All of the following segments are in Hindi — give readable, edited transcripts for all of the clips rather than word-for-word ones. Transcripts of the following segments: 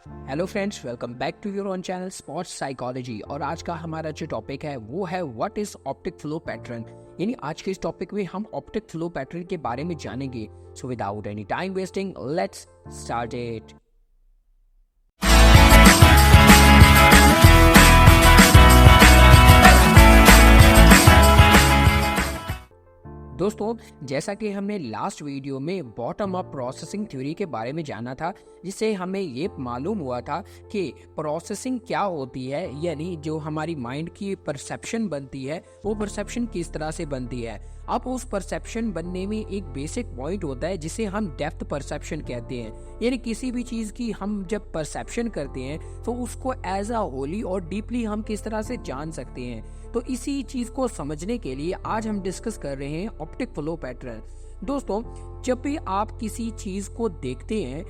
Hello friends, welcome back to your on channel sports psychology. और आज का हमारा जो टॉपिक है वो है what is optic flow pattern. यानी आज के इस टॉपिक में हम ऑप्टिक फ्लो पैटर्न के बारे में जानेंगे। So without any time wasting, let's start it. दोस्तों, जैसा कि हमने लास्ट वीडियो में बॉटम अप प्रोसेसिंग थ्योरी के बारे में जाना था, जिससे हमें ये मालूम हुआ था कि प्रोसेसिंग क्या होती है, यानी जो हमारी माइंड की परसेप्शन बनती है वो परसेप्शन किस तरह से बनती है। अब उस परसेप्शन बनने में एक बेसिक पॉइंट होता है जिसे हम डेप्थ परसेप्शन कहते हैं। यानी किसी भी चीज की हम जब परसेप्शन करते हैं तो उसको एज अ होली और डीपली हम किस तरह से जान सकते हैं। तो इसी चीज को समझने के लिए आज हम डिस्कस कर रहे हैं ऑप्टिक फ्लो पैटर्न। दोस्तों, जब भी आप किसी चीज को देखते हैं,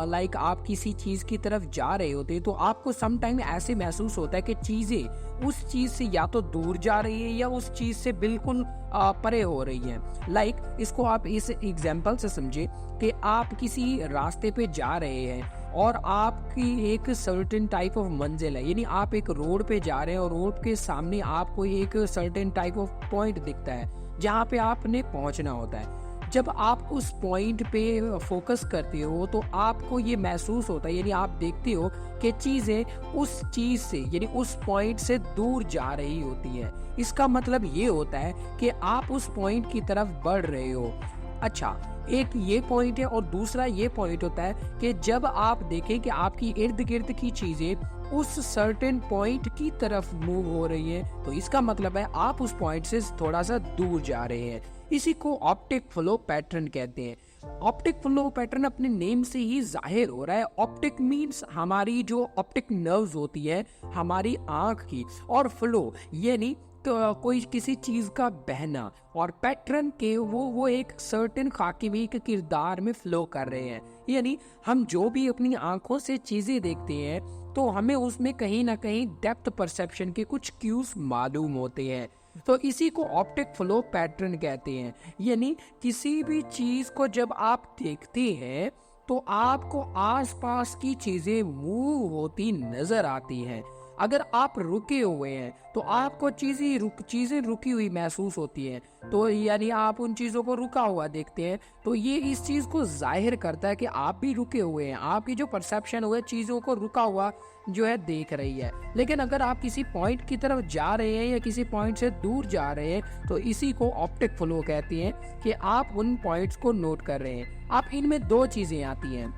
लाइक आप किसी चीज की तरफ जा रहे होते हैं, तो आपको सम टाइम ऐसे महसूस होता है कि चीजें उस चीज से या तो दूर जा रही है या उस चीज से बिल्कुल परे हो रही है। लाइक इसको आप इस एग्जांपल से समझे कि आप किसी रास्ते पे जा रहे हैं और आपकी एक सर्टेन टाइप ऑफ मंजिल है, यानी आप एक रोड पे जा रहे हैं और रोड के सामने आपको एक सर्टेन टाइप ऑफ पॉइंट दिखता है जहाँ पे आपने पहुंचना होता है। जब आप उस पॉइंट पे फोकस करते हो तो आपको ये महसूस होता है, यानी आप देखते हो कि चीजें उस चीज से यानी उस पॉइंट से दूर जा रही होती हैं। इसका मतलब ये होता है कि आप उस पॉइंट की तरफ बढ़ रहे हो। अच्छा, एक ये पॉइंट है और दूसरा ये पॉइंट होता है कि जब आप देखें कि आपकी इर्द गिर्द की चीजें उस सर्टेन पॉइंट की तरफ मूव हो रही है, तो इसका मतलब है आप उस पॉइंट से थोड़ा सा दूर जा रहे हैं। इसी को ऑप्टिक फ्लो पैटर्न कहते हैं। ऑप्टिक फ्लो पैटर्न अपने नेम से ही जाहिर हो रहा है। ऑप्टिक मींस हमारी जो ऑप्टिक नर्व्स होती है हमारी आंख की, और फ्लो यानी तो कोई किसी चीज का बहना, और पैटर्न के वो एक सर्टेन खाकी के किरदार में फ्लो कर रहे हैं। यानी हम जो भी अपनी आंखों से चीजें देखते हैं तो हमें उसमें कहीं ना कहीं डेप्थ परसेप्शन के कुछ क्यूज मालूम होते हैं। तो इसी को ऑप्टिक फ्लो पैटर्न कहते हैं। यानी किसी भी चीज को जब आप देखते हैं तो आपको आसपास की चीजें मूव होती नजर आती हैं। अगर आप रुके हुए हैं तो आपको चीजें रुकी हुई महसूस होती हैं, तो यानी आप उन चीजों को रुका हुआ देखते हैं, तो ये इस चीज को जाहिर करता है कि आप भी रुके हुए हैं। आपकी जो परसेप्शन हुआ चीजों को रुका हुआ जो है देख रही है। लेकिन अगर आप किसी पॉइंट की तरफ जा रहे हैं या किसी पॉइंट से दूर जा रहे हैं तो इसी को ऑप्टिक फ्लो कहते हैं कि आप उन पॉइंट्स को नोट कर रहे हैं। आप इनमें दो चीजें आती हैं,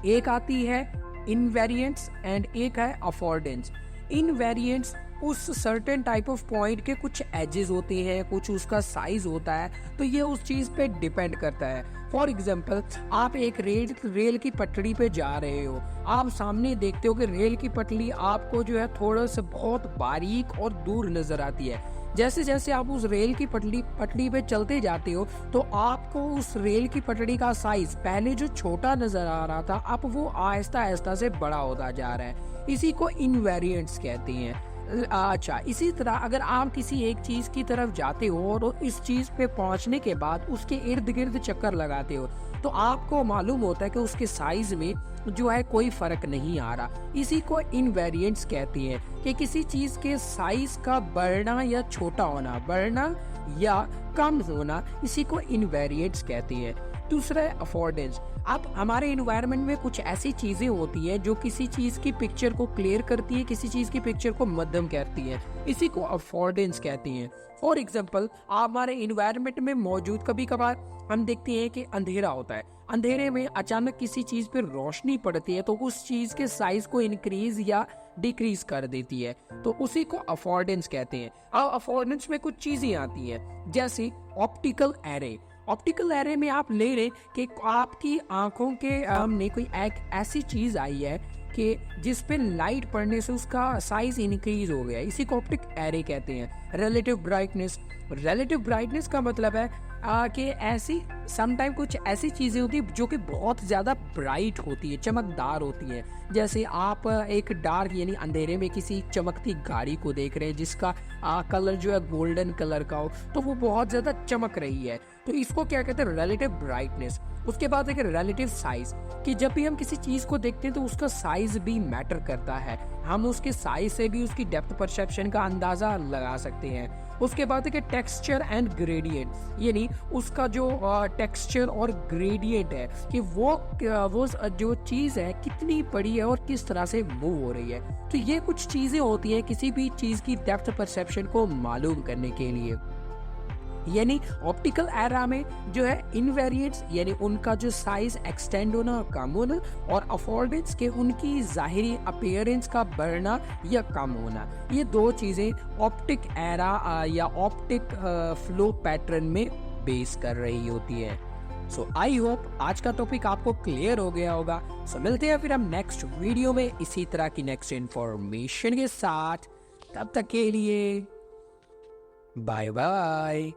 एक आती है इनवेरिएंट्स एंड एक है अफोर्डेंस। इनवेरिएंट्स उस सर्टेन टाइप ऑफ पॉइंट के कुछ एजेस होते हैं, कुछ उसका साइज होता है, तो ये उस चीज पे डिपेंड करता है। फॉर एग्जाम्पल, आप एक रेल की पटरी पे जा रहे हो, आप सामने देखते हो कि रेल की पटरी आपको जो है थोड़ा सा बहुत बारीक और दूर नजर आती है। जैसे जैसे आप उस रेल की पटरी पे चलते जाते हो तो आपको उस रेल की पटरी का साइज पहले जो छोटा नजर आ रहा था अब वो आहिस्ता आहिस्ता से बड़ा होता जा रहा है। इसी को इनवेरिएंट्स कहते हैं। अच्छा, इसी तरह अगर आप किसी एक चीज की तरफ जाते हो और इस चीज पे पहुंचने के बाद उसके इर्द गिर्द चक्कर लगाते हो तो आपको मालूम होता है कि उसके साइज में जो है कोई फर्क नहीं आ रहा। इसी को इनवेरिएंट्स कहती हैं कि किसी चीज के साइज का बढ़ना या छोटा होना, बढ़ना या कम होना, इसी को इनवेरिएंट्स कहती हैं। दूसरा है अफोर्डेंस। अब हमारे एनवायरनमेंट में कुछ ऐसी चीजें होती है जो किसी चीज की पिक्चर को क्लियर करती है, किसी चीज की पिक्चर को मध्यम करती है, इसी को अफोर्डेंस कहती हैं। फॉर एग्जाम्पल, हमारे एनवायरनमेंट में मौजूद कभी कभार हम देखते हैं कि अंधेरा होता है। अंधेरे में अचानक किसी चीज पर रोशनी पड़ती है तो उस चीज के साइज को इंक्रीज या डिक्रीज कर देती है, तो उसी को अफोर्डेंस कहते हैं। अब अफोर्डेंस में कुछ चीजें आती हैं जैसे ऑप्टिकल एरे। ऑप्टिकल एरे में आप ले रहे कि आपकी आंखों के सामने कोई एक ऐसी चीज आई है कि जिस पे लाइट पड़ने से उसका साइज इंक्रीज हो गया, इसी को ऑप्टिक एरे कहते हैं। रिलेटिव ब्राइटनेस का मतलब है कि ऐसी समटाइम कुछ ऐसी चीज़ें होती है जो कि बहुत ज़्यादा ब्राइट होती है, चमकदार होती है। जैसे आप एक डार्क यानी अंधेरे में किसी चमकती गाड़ी को देख रहे हैं जिसका कलर जो है गोल्डन कलर का हो, तो वो बहुत ज़्यादा चमक रही है, तो इसको क्या कहते हैं, रिलेटिव ब्राइटनेस। उसके बाद एक रिलेटिव साइज, कि जब भी हम किसी चीज़ को देखते हैं तो उसका साइज भी मैटर करता है, हम उसके साइज से भी उसकी डेप्थ परसेप्शन का अंदाज़ा लगा सकते हैं। उसके बाद है कि टेक्सचर एंड ग्रेडियंट, यानी उसका जो टेक्सचर और ग्रेडियंट है कि वो जो चीज़ है कितनी बड़ी है और किस तरह से मूव हो रही है। तो ये कुछ चीज़ें होती हैं किसी भी चीज़ की डेप्थ परसेप्शन को मालूम करने के लिए। यानी ऑप्टिकल एरा में जो है इनवेरिएंट्स, यानी उनका जो साइज एक्सटेंड होना और कम होना, और अफोर्डेंस के उनकी ज़ाहिरी अपीयरेंस का बढ़ना या कम होना, ये दो चीज़ें ऑप्टिक एरा या ऑप्टिक फ्लो पैटर्न में बेस कर रही होती है। सो आई होप आज का टॉपिक आपको क्लियर हो गया होगा। सो मिलते हैं फिर हम नेक्स्ट वीडियो में इसी तरह की नेक्स्ट इंफॉर्मेशन के साथ। तब तक के लिए बाय बाय।